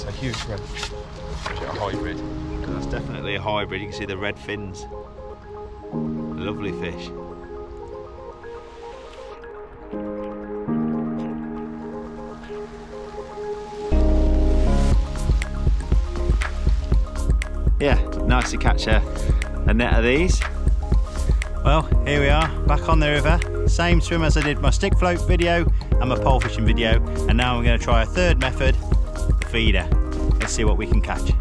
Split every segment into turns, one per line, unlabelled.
That's a huge red. Is it a hybrid?
That's definitely a hybrid. You can see the red fins. Lovely fish. Yeah, nice to catch a net of these. Well, here we are, back on the river. Same swim as I did my stick float video and my pole fishing video. And now I'm going to try a third method, the feeder. Let's see what we can catch.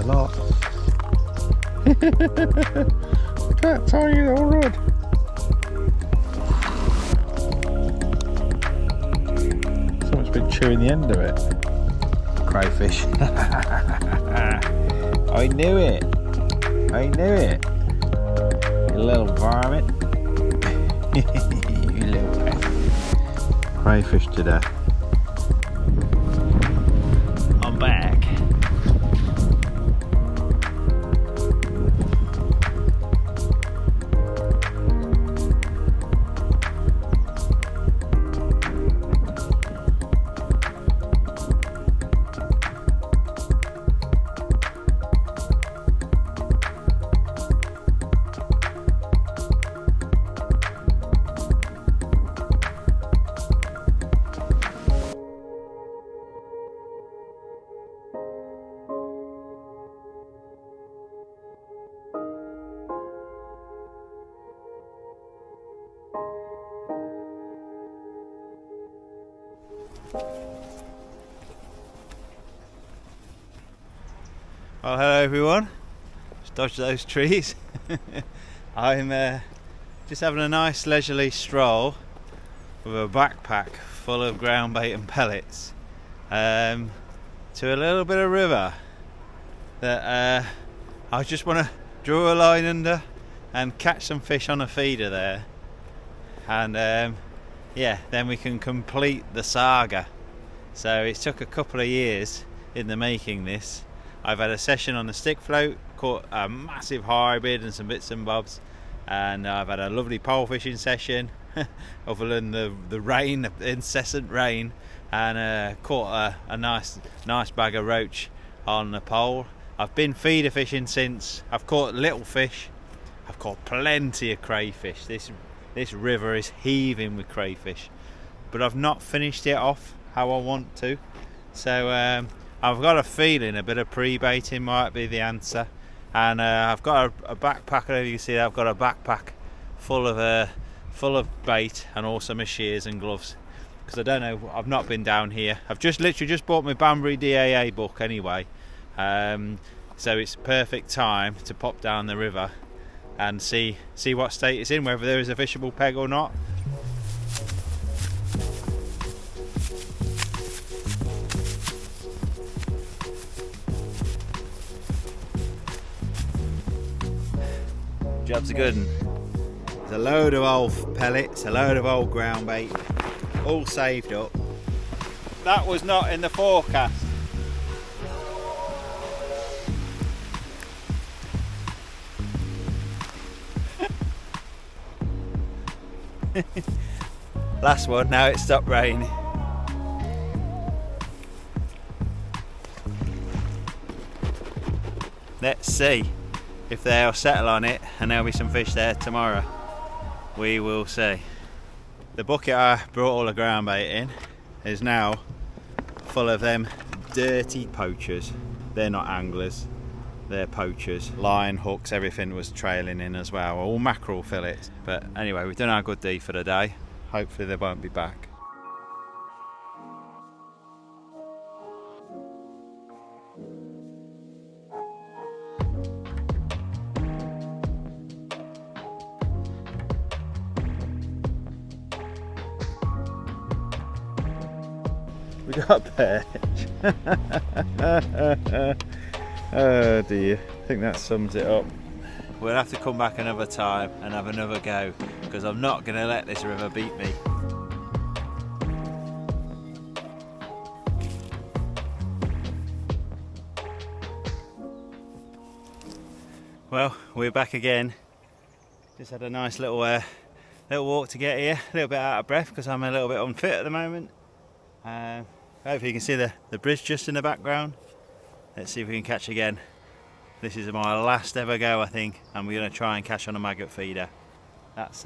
Lot. Look at that tiny little rod. Someone's been chewing the end of it.
Crayfish. I knew it. I knew it. You little varmint. You little pet. Crayfish today. I'm back. Well, hello everyone. Just dodged those trees. I'm just having a nice leisurely stroll with a backpack full of ground bait and pellets to a little bit of river that I just want to draw a line under and catch some fish on a feeder there, and yeah, then we can complete the saga. So it took a couple of years in the making this. I've had a session on the stick float, caught a massive hybrid and some bits and bobs, and I've had a lovely pole fishing session other than the rain, the incessant rain, and caught a nice bag of roach on the pole. I've been feeder fishing since. I've caught little fish. I've caught plenty of crayfish. This river is heaving with crayfish, but I've not finished it off how I want to. So I've got a feeling a bit of pre-baiting might be the answer, and I've got a backpack. You can see I've got a backpack full of bait and also my shears and gloves, because I don't know, I've not been down here. I've literally just bought my Banbury AA book anyway, so it's perfect time to pop down the river and see what state it's in, whether there is a fishable peg or not. Job's a good one. There's a load of old pellets, a load of old ground bait, all saved up. That was not in the forecast. Last one, now it stopped raining. Let's see if they'll settle on it and there'll be some fish there tomorrow. We will see. The bucket I brought all the ground bait in is now full of them dirty poachers. They're not anglers, they're poachers. Line, hooks, everything was trailing in as well, all mackerel fillets. But anyway, we've done our good deed for the day. Hopefully they won't be back. We got a perch. Oh dear, I think that sums it up. We'll have to come back another time and have another go, because I'm not going to let this river beat me. Well, we're back again Just had a nice little walk to get here. A little bit out of breath because I'm a little bit unfit at the moment. Hopefully you can see the bridge just in the background. Let's see if we can catch again. This is my last ever go, I think, and we're going to try and catch on a maggot feeder. That's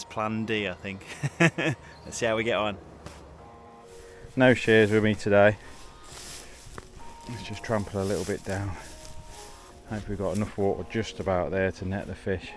plan D, I think. Let's see how we get on. No shears with me today. Let's just trample a little bit down. Hope we've got enough water just about there to net the fish.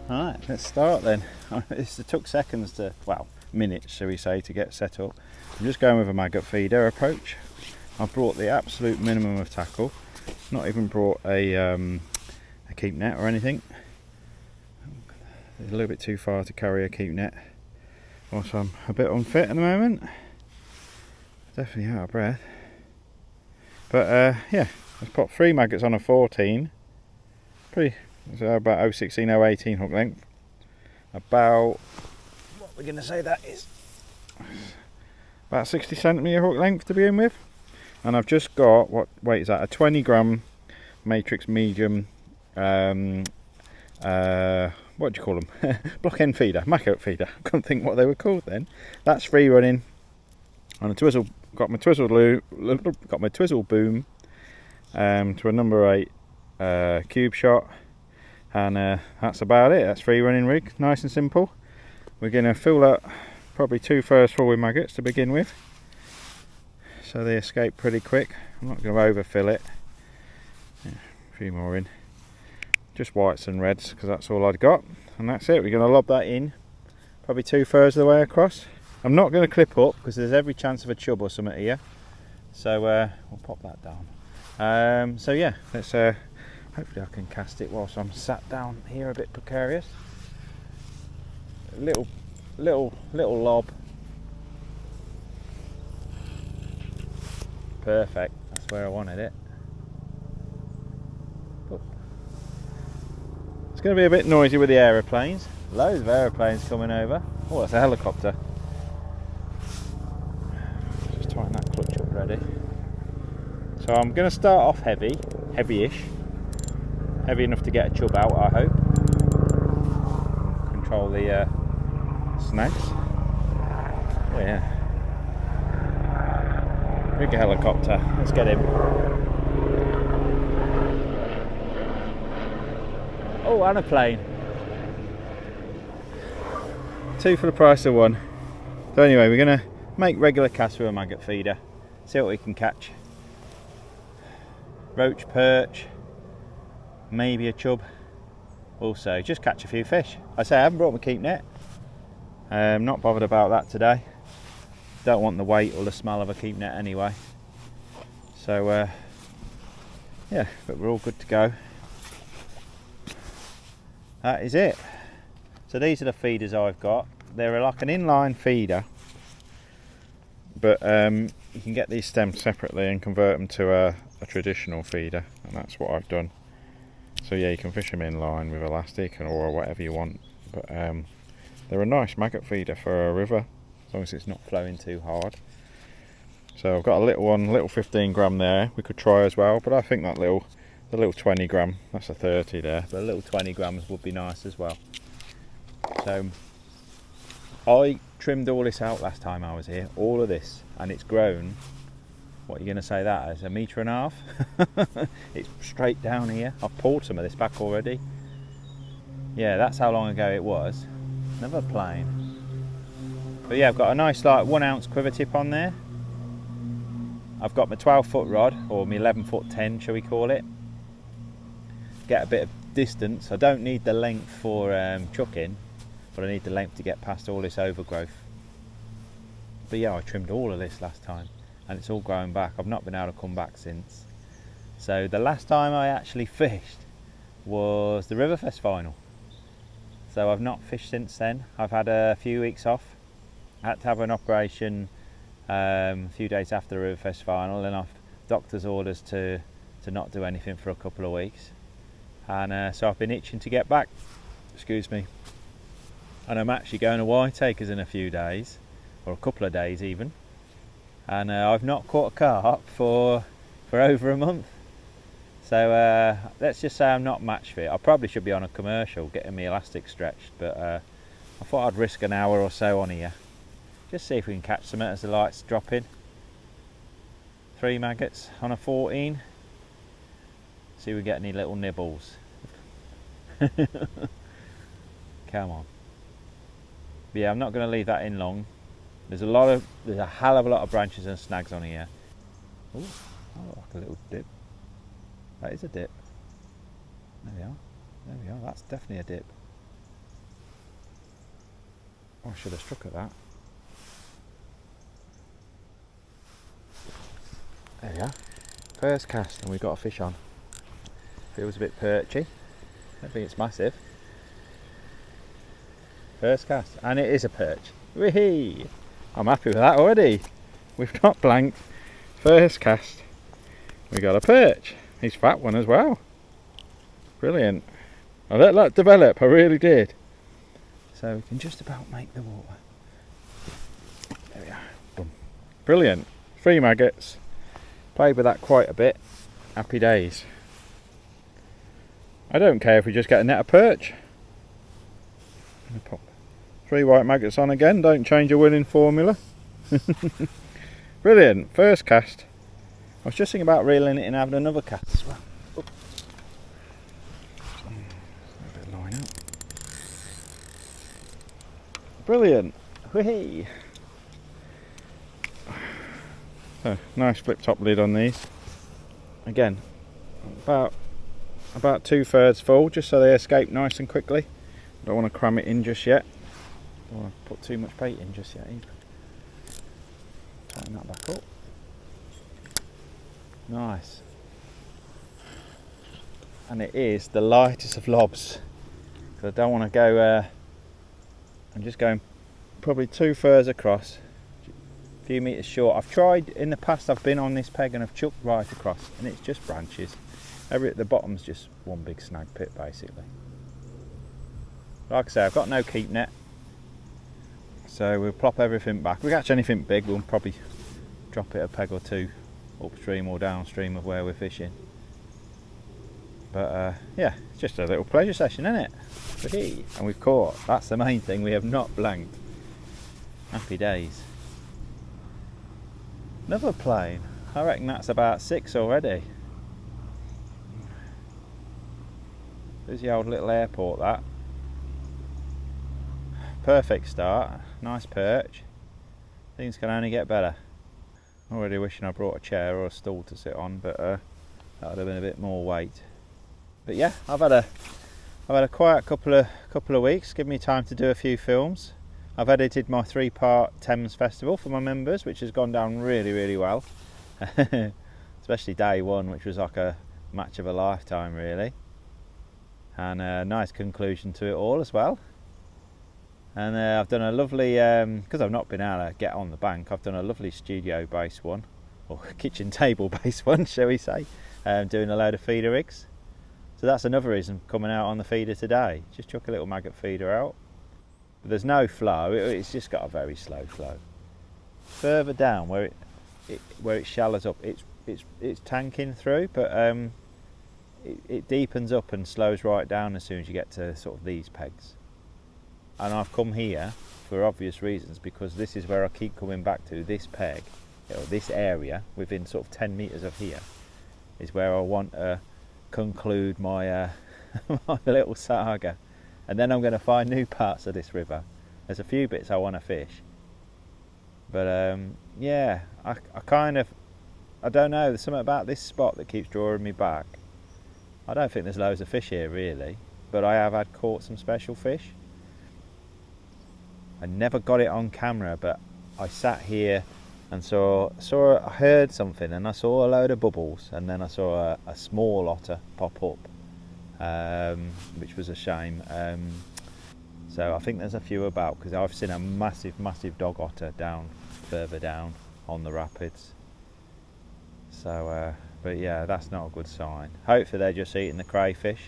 Alright, let's start then. It took seconds to, well, minutes shall we say, to get set up. I'm just going with a maggot feeder approach. I've brought the absolute minimum of tackle, not even brought a keep net or anything. It's a little bit too far to carry a keep net. Also, I'm a bit unfit at the moment. Definitely out of breath. But yeah, I've put 3 maggots on a 14. So about 016, 018 hook length. About, what we're going to say that is, about 60 centimetre hook length to begin with. And I've just got, what weight is that? A 20 gram matrix medium, what do you call them? Block end feeder, maggot feeder. I couldn't think what they were called then. That's free running on a twizzle. Got my twizzle boom to a number 8 cube shot. And that's about it. That's free running rig, nice and simple. We're going to fill up probably 2 first full with maggots to begin with, so they escape pretty quick. I'm not going to overfill it. Yeah, a few more in, just whites and reds because that's all I've got, and that's it. We're going to lob that in probably 2/3 of the way across. I'm not going to clip up because there's every chance of a chub or something here, so we'll pop that down. So yeah, let's hopefully I can cast it whilst I'm sat down here, a bit precarious. Little lob. Perfect, that's where I wanted it. Oh. It's going to be a bit noisy with the aeroplanes. Loads of aeroplanes coming over. Oh, that's a helicopter. Just tighten that clutch up ready. So I'm going to start off heavy-ish. Heavy enough to get a chub out, I hope. Control the snags. Oh yeah. Big helicopter. Let's get him. Oh, and a plane. 2 for the price of 1. So anyway, we're going to make regular casts with a maggot feeder. See what we can catch. Roach, perch. Maybe a chub. Also, just catch a few fish. I say I haven't brought my keep net. Not bothered about that today. Don't want the weight or the smell of a keep net anyway. So yeah, but we're all good to go. That is it. So these are the feeders I've got. They're like an inline feeder, but you can get these stems separately and convert them to a traditional feeder, and that's what I've done. So yeah, you can fish them in line with elastic or whatever you want, but they're a nice maggot feeder for a river, as long as it's not flowing too hard. So I've got a little one, little 15 gram there, we could try as well, but I think that the little 20 gram, that's a 30 there, but a little 20 grams would be nice as well. So I trimmed all this out last time I was here, all of this, and it's grown. What are you going to say that is? 1.5 meters? It's straight down here. I've pulled some of this back already. Yeah, that's how long ago it was. Another plane. But yeah, I've got a nice like 1 ounce quiver tip on there. I've got my 12-foot rod, or my 11-foot 10 shall we call it. Get a bit of distance. I don't need the length for chucking, but I need the length to get past all this overgrowth. But yeah, I trimmed all of this last time, and it's all growing back. I've not been able to come back since. So the last time I actually fished was the Riverfest final. So I've not fished since then. I've had a few weeks off. I had to have an operation a few days after the Riverfest final, and I've doctor's orders to not do anything for a couple of weeks, and so I've been itching to get back. Excuse me. And I'm actually going to Whiteacres in a few days, or a couple of days even, and I've not caught a carp for over a month. So let's just say I'm not match fit. I probably should be on a commercial getting my elastic stretched, but I thought I'd risk an hour or so on here. Just see if we can catch some as the lights drop in. 3 maggots on a 14. See if we get any little nibbles. Come on. But yeah, I'm not going to leave that in long. There's a hell of a lot of branches and snags on here. Ooh, like a little dip. That is a dip. There we are. There we are. That's definitely a dip. Oh, I should have struck at that. There we are. First cast, and we've got a fish on. Feels a bit perchy. I don't think it's massive. First cast, and it is a perch. Whee! I'm happy with that already. We've not blanked. First cast, we got a perch. He's a fat one as well. Brilliant. I let that develop, I really did. So we can just about make the water. There we are. Boom. Brilliant. 3 maggots. Played with that quite a bit. Happy days. I don't care if we just get a net of perch. Pop 3 white maggots on again. Don't change a winning formula. Brilliant. First cast. I was just thinking about reeling it in and having another cast as well. A bit of line out. Brilliant. Whee! So, nice flip top lid on these. Again, about 2/3 full, just so they escape nice and quickly. Don't want to cram it in just yet. Don't want to put too much bait in just yet either. Tighten that back up. Nice. And it is the lightest of lobs. Because I don't want to go, I'm just going probably 2/3 across, a few metres short. I've tried in the past, I've been on this peg and I've chucked right across, and it's just branches. The bottom's just one big snag pit basically. Like I say, I've got no keep net, so we'll plop everything back. If we catch anything big, we'll probably drop it a peg or two upstream or downstream of where we're fishing. But yeah, it's just a little pleasure session, isn't it? And we've caught. That's the main thing. We have not blanked. Happy days. Another plane. I reckon that's about 6 already. There's the old little airport, that. Perfect start. Nice perch. Things can only get better. Already wishing I brought a chair or a stool to sit on, but that would have been a bit more weight. But yeah, I've had a quiet couple of weeks. Give me time to do a few films. I've edited my 3-part Thames Festival for my members, which has gone down really well. Especially day 1, which was like a match of a lifetime really, and a nice conclusion to it all as well. And I've done a lovely, because I've not been able to get on the bank, I've done a lovely studio based one, or kitchen table based one, shall we say, doing a load of feeder rigs. So that's another reason for coming out on the feeder today. Just chuck a little maggot feeder out. But there's no flow, it's just got a very slow flow. Further down where it shallows up, it's tanking through, but it deepens up and slows right down as soon as you get to sort of these pegs. And I've come here for obvious reasons, because this is where I keep coming back to. This peg, or this area within sort of 10 metres of here, is where I want to conclude my my little saga. And then I'm going to find new parts of this river. There's a few bits I want to fish, but yeah, I don't know, there's something about this spot that keeps drawing me back. I don't think there's loads of fish here really, but I have caught some special fish. I never got it on camera, but I sat here and I heard something, and I saw a load of bubbles, and then I saw a small otter pop up, which was a shame. So I think there's a few about, because I've seen a massive dog otter further down on the rapids. So but yeah, that's not a good sign. Hopefully they're just eating the crayfish.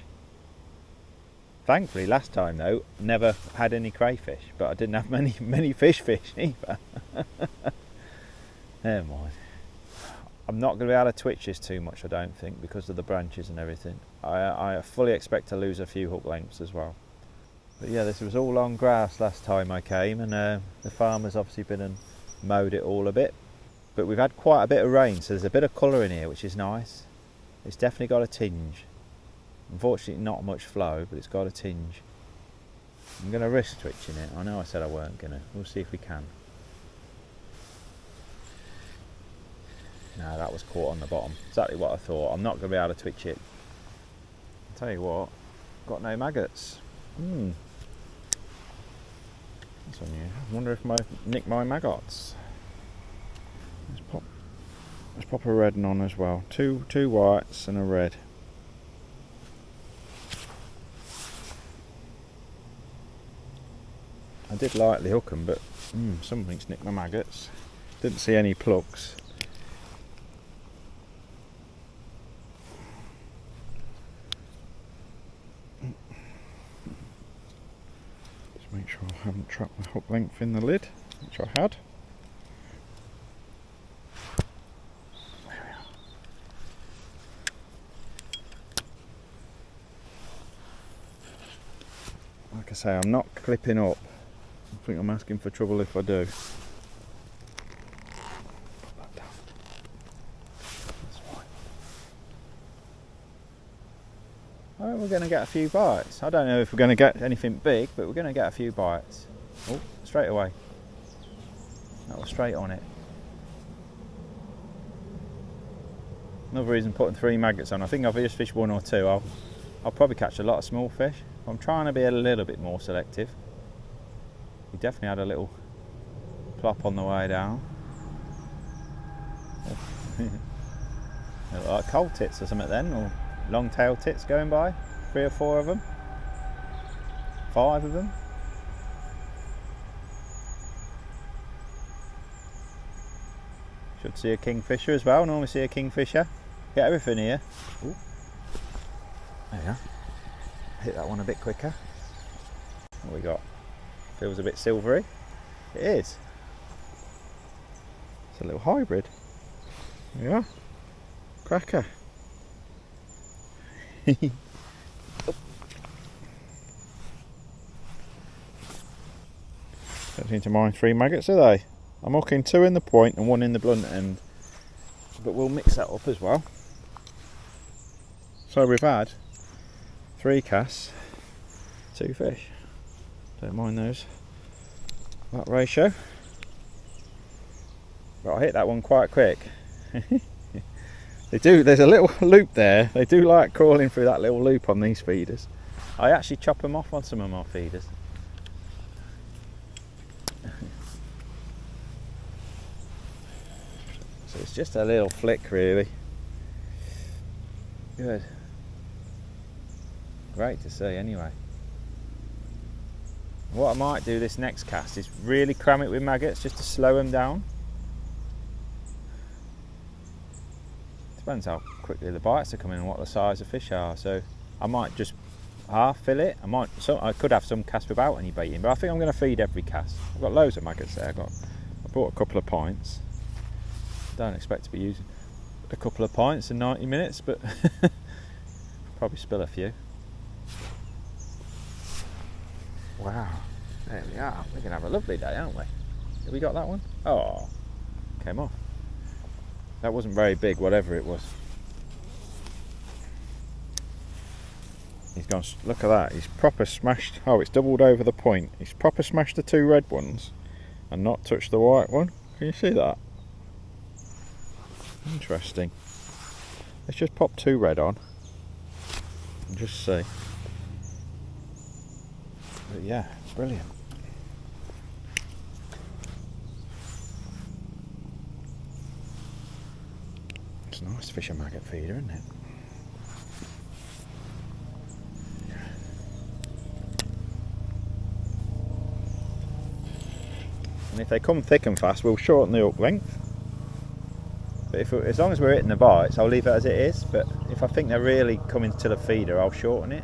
Thankfully last time though, never had any crayfish, but I didn't have many fish either. Never mind. I'm not going to be able to twitch this too much, I don't think, because of the branches and everything. I fully expect to lose a few hook lengths as well. But yeah, this was all on grass last time I came, and the farmer's obviously been and mowed it all a bit. But we've had quite a bit of rain, so there's a bit of colour in here, which is nice. It's definitely got a tinge. Unfortunately not much flow, but it's got a tinge. I'm going to risk twitching it. I know I said I weren't going to. We'll see if we can. No, that was caught on the bottom. Exactly what I thought. I'm not going to be able to twitch it. I'll tell you what, got no maggots. That's unusual. I wonder if I nicked my maggots. Let's pop a red on as well. Two whites and a red. I did lightly hook them, but something's nicked my maggots. Didn't see any plugs. Just make sure I haven't trapped the hook length in the lid, which I had. There we are. Like I say, I'm not clipping up. I think I'm asking for trouble if I do. Put that down. That's fine. Oh, we're going to get a few bites. I don't know if we're going to get anything big, but we're going to get a few bites. Oh, straight away. That was straight on it. Another reason putting 3 maggots on. I think I've just fished 1 or 2. I'll probably catch a lot of small fish. I'm trying to be a little bit more selective. We definitely had a little plop on the way down. Look like coal tits or something then, or long-tailed tits going by. 3 or 4 of them. 5 of them. Should see a kingfisher as well. Normally see a kingfisher. Get everything here. Ooh. There you are. Hit that one a bit quicker. What we got? Feels a bit silvery. It is. It's a little hybrid. There we are. Cracker. Don't seem to mind 3 maggots, are they? I'm hooking 2 in the point and 1 in the blunt end. But we'll mix that up as well. So we've had 3 casts, 2 fish. Don't mind those, that ratio. But I hit that one quite quick. There's a little loop there. They do like crawling through that little loop on these feeders. I actually chop them off on some of my feeders. So it's just a little flick really. Good. Great to see anyway. What I might do this next cast is really cram it with maggots just to slow them down. Depends how quickly the bites are coming and what the size of fish are. So I might just half fill it. I could have some cast without any baiting, but I think I'm going to feed every cast. I've got loads of maggots there. I bought a couple of pints. Don't expect to be using a couple of pints in 90 minutes, but probably spill a few. Wow, there we are. We're going to have a lovely day, aren't we? Have we got that one? Oh, came off. That wasn't very big, whatever it was. He's gone, look at that, he's proper smashed. Oh, it's doubled over the point. He's proper smashed the 2 red ones and not touched the white one. Can you see that? Interesting. Let's just pop 2 red on and just see. But yeah, brilliant. It's nice to fish a maggot feeder, isn't it? and if they come thick and fast, we'll shorten the hook length. But as long as we're hitting the bites, I'll leave it as it is. But if I think they're really coming to the feeder, I'll shorten it.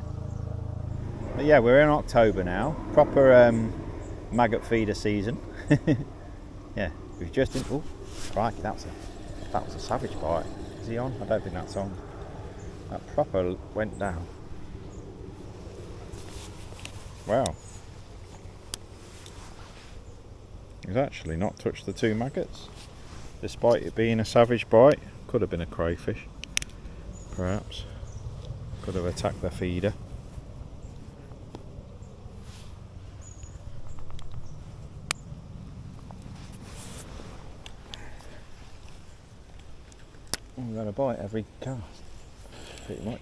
But yeah, we're in October now, proper maggot feeder season. Yeah, we've just oh, crikey, that was a savage bite. Is he on? I don't think that's on. That proper went down. Wow. He's actually not touched the 2 maggots, despite it being a savage bite. Could have been a crayfish, perhaps. Could have attacked the feeder. We've got a bite every cast, pretty much.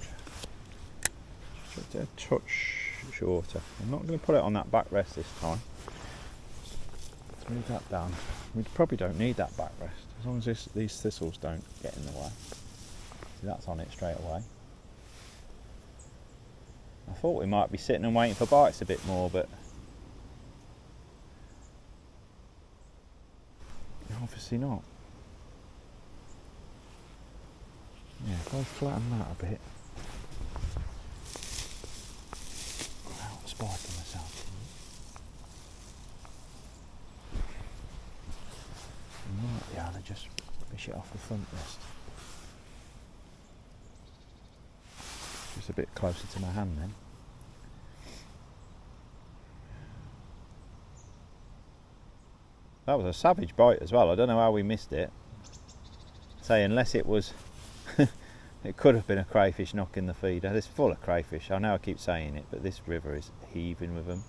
Just a touch shorter. I'm not going to put it on that backrest this time. Let's move that down. We probably don't need that backrest, as long as these thistles don't get in the way. See, that's on it straight away. I thought we might be sitting and waiting for bites a bit more, but obviously not. Yeah, if I flatten that a bit. Without spiking myself. I might be able to just fish it off the front wrist. Just a bit closer to my hand then. That was a savage bite as well. I don't know how we missed it. Say, unless it was it could have been a crayfish knocking the feeder. It's full of crayfish. I know I keep saying it, but this river is heaving with them.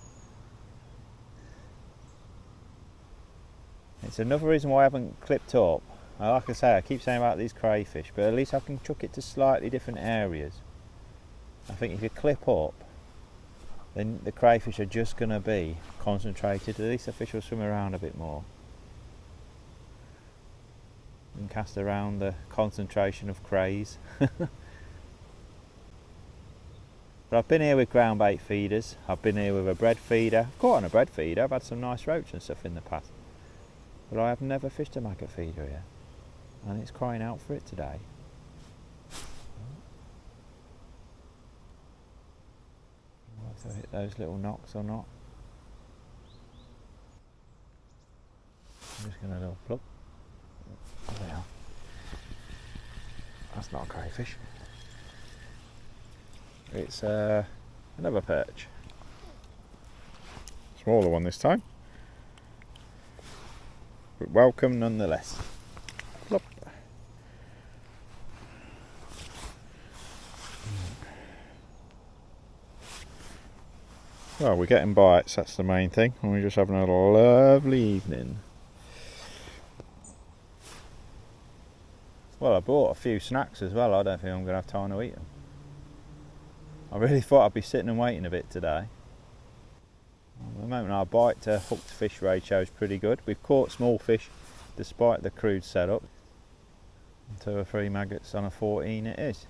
It's another reason why I haven't clipped up. Like I say, I keep saying about these crayfish, but at least I can chuck it to slightly different areas. I think if you clip up, then the crayfish are just going to be concentrated. At least the fish will swim around a bit more. And cast around the concentration of crays. But I've been here with ground bait feeders. I've been here with a bread feeder. I've caught on a bread feeder. I've had some nice roach and stuff in the past. But I have never fished a maggot feeder here. And it's crying out for it today. Whether I hit those little knocks or not. I'm just going to little plug. There they are. That's not a crayfish. It's another perch. Smaller one this time. But welcome nonetheless. Plop. Well, we're getting bites, that's the main thing. And we're just having a lovely evening. Well, I bought a few snacks as well. I don't think I'm going to have time to eat them. I really thought I'd be sitting and waiting a bit today. At the moment our bite to hooked fish ratio is pretty good. We've caught small fish despite the crude setup. 2 or 3 maggots on a 14 it is.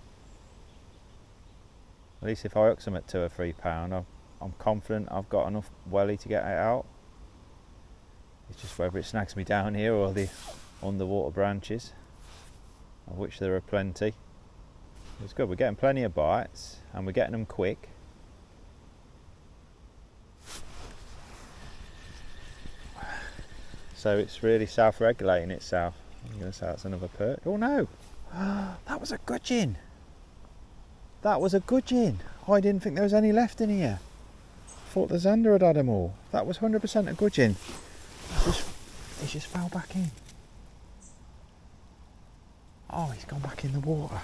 At least if I hook them at 2 or 3 pound, I'm confident I've got enough welly to get it out. It's just whether it snags me down here or the underwater branches, of which there are plenty. It's good, we're getting plenty of bites and we're getting them quick. So it's really self-regulating itself. I'm going to say that's another perch. Oh no! That was a gudgeon! That was a gudgeon! Oh, I didn't think there was any left in here. I thought the Xander had had them all. That was 100% a gudgeon. He just fell back in. Oh, he's gone back in the water.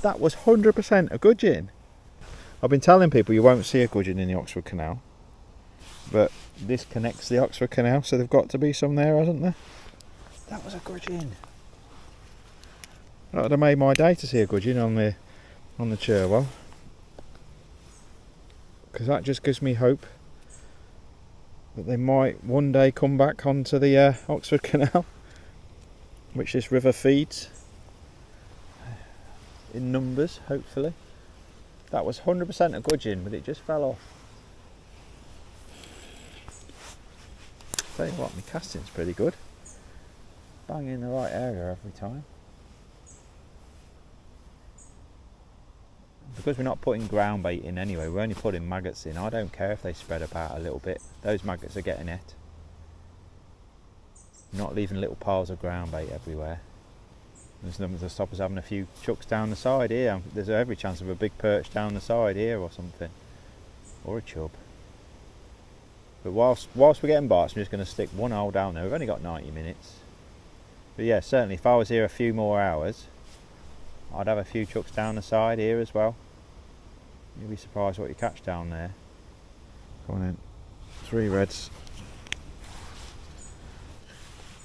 That was 100% a gudgeon. I've been telling people you won't see a gudgeon in the Oxford Canal, but this connects the Oxford Canal, so there've got to be some there, hasn't there? That was a gudgeon. That would have made my day to see a gudgeon on the Cherwell, because that just gives me hope that they might one day come back onto the Oxford Canal, which this river feeds in numbers, hopefully. That was 100% a gudgeon, but it just fell off. Tell you what, my casting's pretty good. Bang in the right area every time. Because we're not putting ground bait in anyway, we're only putting maggots in. I don't care if they spread about a little bit. Those maggots are getting it. Not leaving little piles of ground bait everywhere. There's nothing to stop us having a few chucks down the side here. There's every chance of a big perch down the side here or something. Or a chub. But whilst we're getting bites, I'm just going to stick one hole down there. We've only got 90 minutes. But yeah, certainly if I was here a few more hours, I'd have a few chucks down the side here as well. You'll be surprised what you catch down there. Come on in. 3 reds.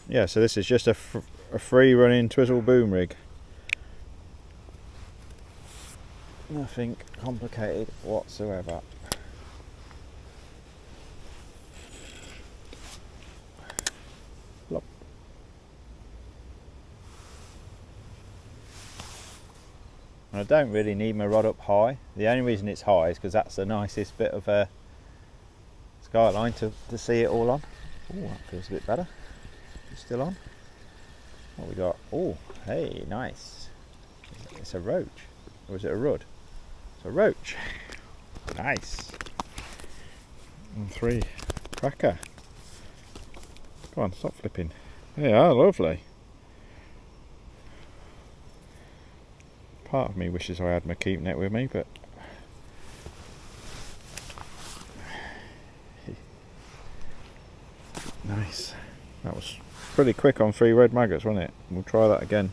Yeah, so this is just a free running twizzle boom rig. Nothing complicated whatsoever. Plop. I don't really need my rod up high. The only reason it's high is because that's the nicest bit of skyline to see it all on. Oh, that feels a bit better. It's still on. What we got? Oh, hey, nice. It's a roach. Or is it a rudd? It's a roach. Nice. And 3 cracker. Come on, stop flipping. Yeah, lovely. Part of me wishes I had my keep net with me, but nice. That was pretty quick on 3 red maggots, wasn't it? We'll try that again.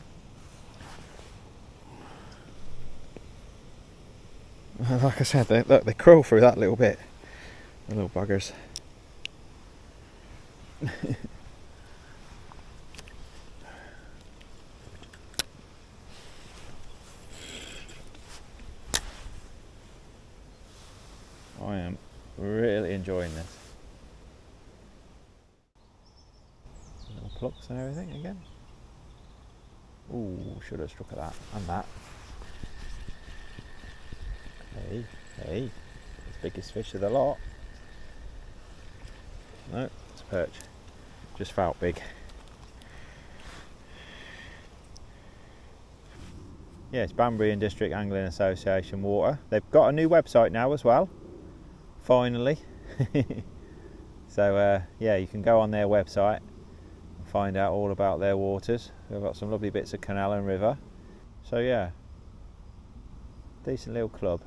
Like I said, they crawl through that little bit. The little buggers. I am really enjoying this. Little plucks and everything again. Ooh, should have struck at that and that. Hey, hey, it's the biggest fish of the lot. No, it's a perch. Just felt big. Yeah, it's Banbury District Angling Association water. They've got a new website now as well. Finally. So yeah, you can go on their website and find out all about their waters. They've got some lovely bits of canal and river. So yeah, decent little club.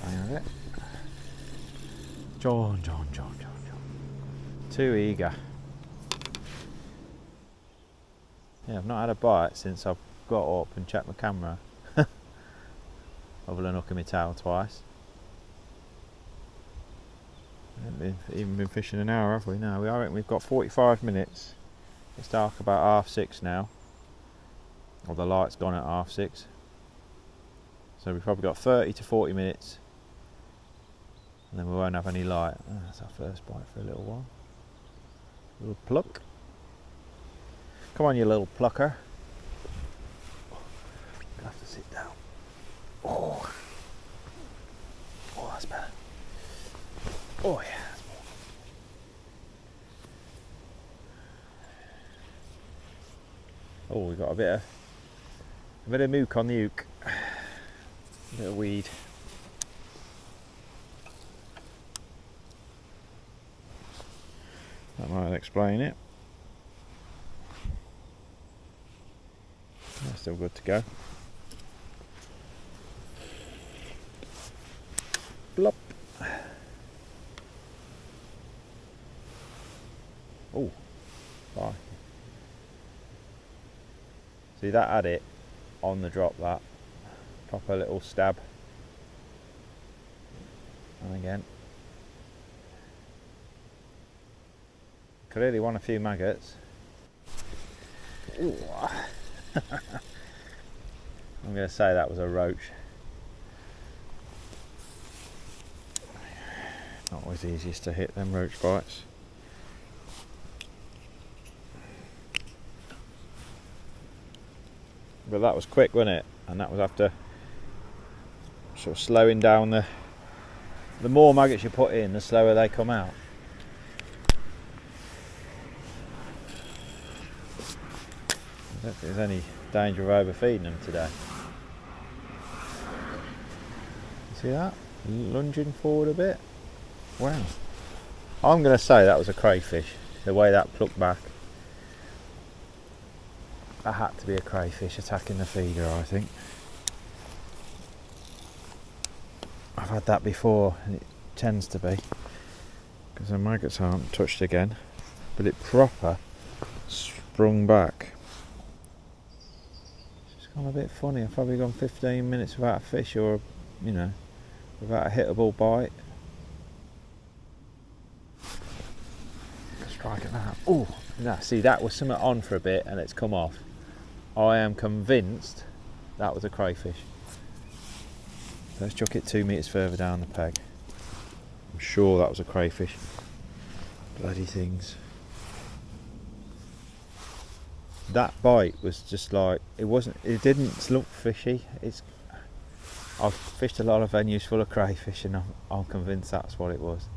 Hang on it. John. Too eager. Yeah, I've not had a bite since I've got up and checked my camera. Other than hooking my tail twice. We haven't even been fishing an hour, have we? No, I reckon we've got 45 minutes. It's dark about 6:30 now. Or the light's gone at 6:30. So we've probably got 30 to 40 minutes. And then we won't have any light. Oh, that's our first bite for a little while. A little pluck. Come on, you little plucker. Gonna have to sit down. Oh, that's better. Oh yeah, that's more. Oh, we got a bit of mook on the hook. A bit of weed. That might explain it. That's still good to go. Blop. Oh, bye. See, that had it on the drop, that. Proper little stab. And again. Clearly won a few maggots. Ooh. I'm going to say that was a roach. Not always easiest to hit them roach bites. But that was quick, wasn't it? And that was after sort of slowing down the The more maggots you put in, the slower they come out. I don't think there's any danger of overfeeding them today. See that? Lunging forward a bit. Wow. I'm going to say that was a crayfish, the way that plucked back. That had to be a crayfish attacking the feeder, I think. I've had that before and it tends to be, because the maggots aren't touched again, but it proper sprung back. It's gone a bit funny. I've probably gone 15 minutes without a fish, or without a hittable bite. Strike at that. Oh, now see, that was something on for a bit and it's come off. I am convinced that was a crayfish. Let's chuck it 2 metres further down the peg. I'm sure that was a crayfish. Bloody things. That bite was just like, it didn't look fishy. I've fished a lot of venues full of crayfish and I'm convinced that's what it was.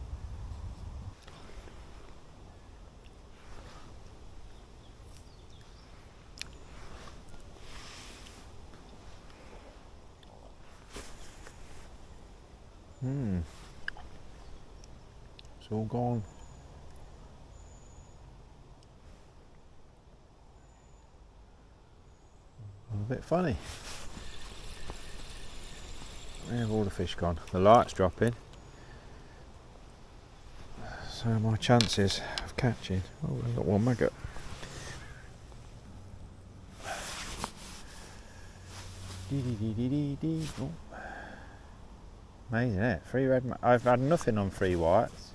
It's all gone. A bit funny. Where have all the fish gone? The light's dropping. So my chances of catching... Oh, I've got one maggot. Oh. Amazing, isn't it? 3 red. I've had nothing on 3 whites.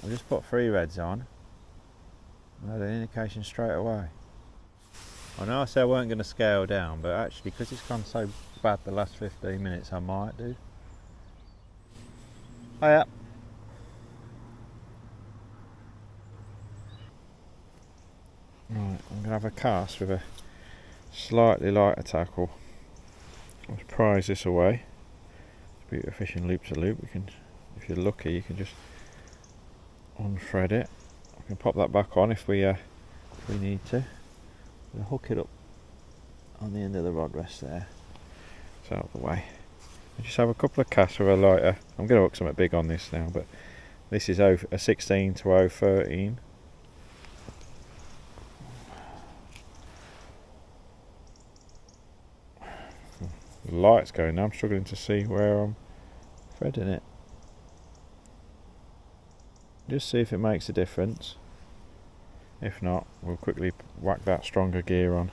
I've just put 3 reds on. I had an indication straight away. I know I said I weren't going to scale down, but actually, because it's gone so bad the last 15 minutes, I might do. Oh yeah. Right, I'm going to have a cast with a slightly lighter tackle. Let's prize this away. Beat a fishing loop to loop. We can, if you're lucky, you can just unthread it. I can pop that back on if we need to. We'll hook it up on the end of the rod rest there. It's out of the way. I just have a couple of casts with a lighter. I'm going to hook something big on this now, but this is a 16 to 013. The light's going now. I'm struggling to see where I'm threading it. Just see if it makes a difference. If not, we'll quickly whack that stronger gear on.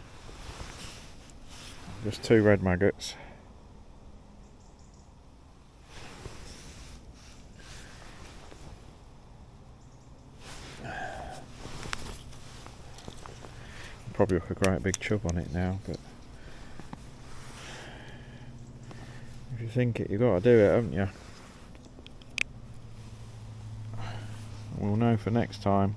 Just 2 red maggots. Probably hook a great big chub on it now, but if you think it, you've got to do it, haven't you? We'll know for next time.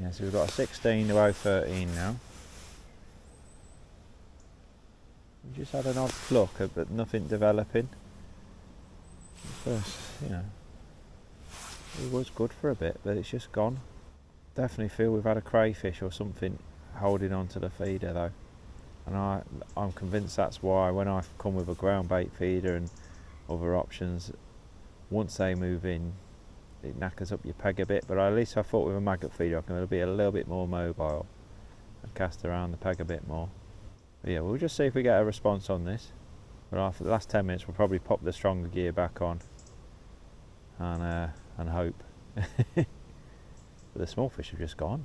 Yeah, so we've got a 16 to 013 now. We just had an odd pluck, but nothing developing. First, it was good for a bit, but it's just gone. Definitely feel we've had a crayfish or something holding on to the feeder though, and I'm convinced that's why when I come with a ground bait feeder and other options, once they move in, it knackers up your peg a bit. But at least I thought with a maggot feeder I can be a little bit more mobile and cast around the peg a bit more. But yeah, we'll just see if we get a response on this. But after the last 10 minutes we'll probably pop the stronger gear back on and hope. But the small fish have just gone.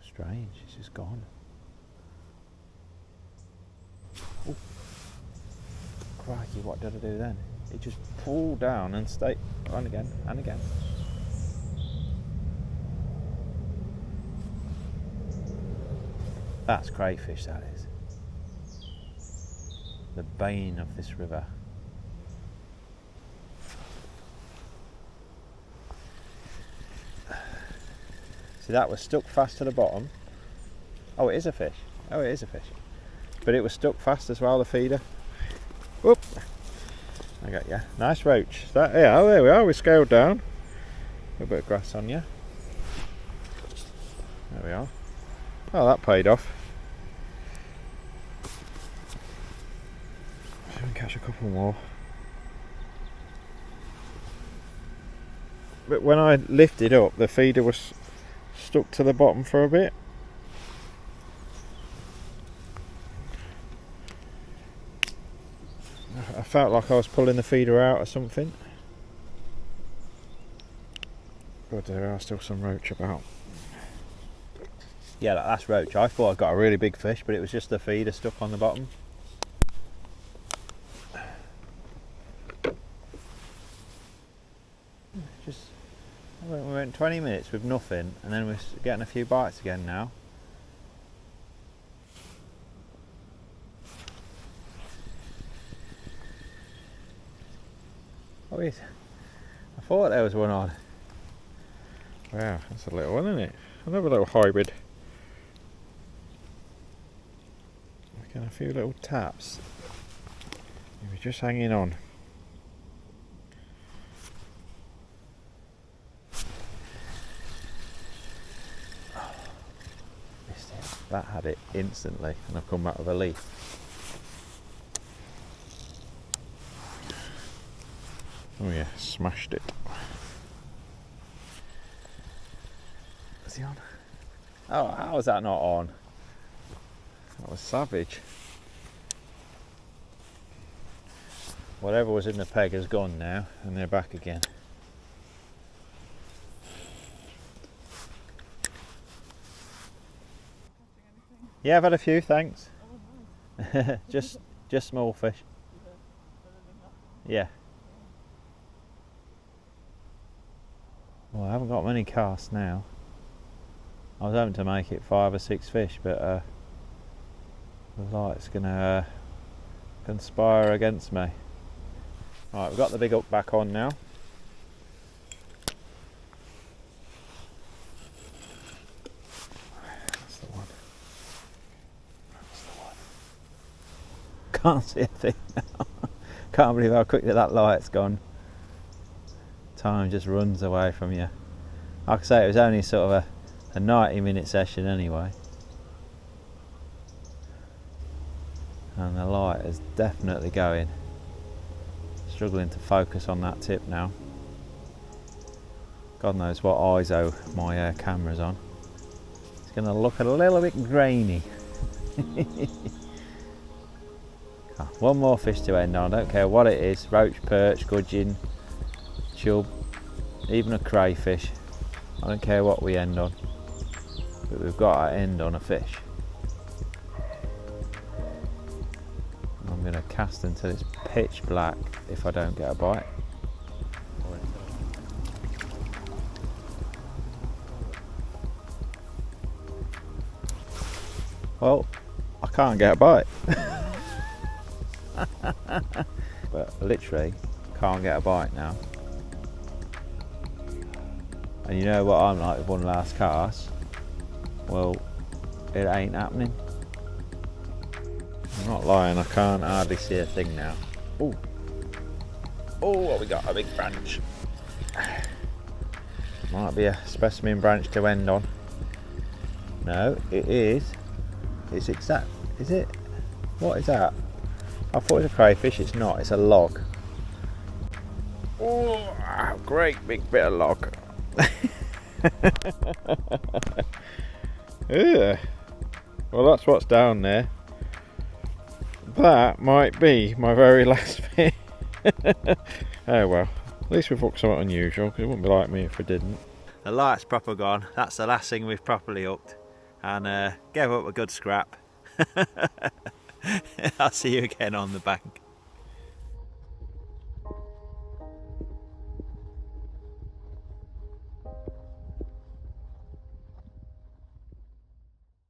Strange, it's just gone. Ooh. Crikey, what did I do then? It just pulled down and stayed on again and again. That's crayfish, that is. The bane of this river. See, that was stuck fast to the bottom. Oh, it is a fish. Oh, it is a fish. But it was stuck fast as well, the feeder. Whoop! I got you. Nice roach. That, yeah, oh, there we are. We scaled down. A bit of grass on you. There we are. Oh, that paid off. We can catch a couple more. But when I lifted up, the feeder was stuck to the bottom for a bit. I felt like I was pulling the feeder out or something. But there are still some roach about. Yeah, that's roach. I thought I got a really big fish, but it was just the feeder stuck on the bottom. Just, we went 20 minutes with nothing, and then we're getting a few bites again now. Oh, I thought there was one on. Wow, that's a little one, isn't it? Another little hybrid. Making a few little taps. Maybe just hanging on. Missed it. That had it instantly, and I've come back with a leaf. Oh yeah, smashed it. Is he on? Oh, how was that not on? That was savage. Whatever was in the peg has gone now, and they're back again. Yeah, I've had a few, thanks. just small fish. Yeah. Well, I haven't got many casts now. I was hoping to make it 5 or 6 fish, but the light's gonna conspire against me. Right, we've got the big hook back on now. That's the one. That's the one. Can't see a thing now. Can't believe how quickly that light's gone. Time just runs away from you. Like I say, it was only sort of a 90-minute session anyway. And the light is definitely going. Struggling to focus on that tip now. God knows what ISO my camera's on. It's going to look a little bit grainy. One more fish to end on, I don't care what it is. Roach, perch, gudgeon, chub, even a crayfish. I don't care what we end on. But we've got to end on a fish. I'm going to cast until it's pitch black if I don't get a bite. Well, I can't get a bite. But literally can't get a bite now. And you know what I'm like with one last cast? Well, it ain't happening. I'm not lying, I can't hardly see a thing now. Oh, what we got? A big branch. Might be a specimen branch to end on. No, it is. It's exact. Is it? What is that? I thought it was a crayfish. It's not. It's a log. Oh, great big bit of log. Yeah. Well, that's what's down there. That might be my very last fish. Oh well, at least we've hooked something unusual, because it wouldn't be like me if we didn't. The light's proper gone. That's the last thing we've properly hooked, and gave up a good scrap. I'll see you again on the bank.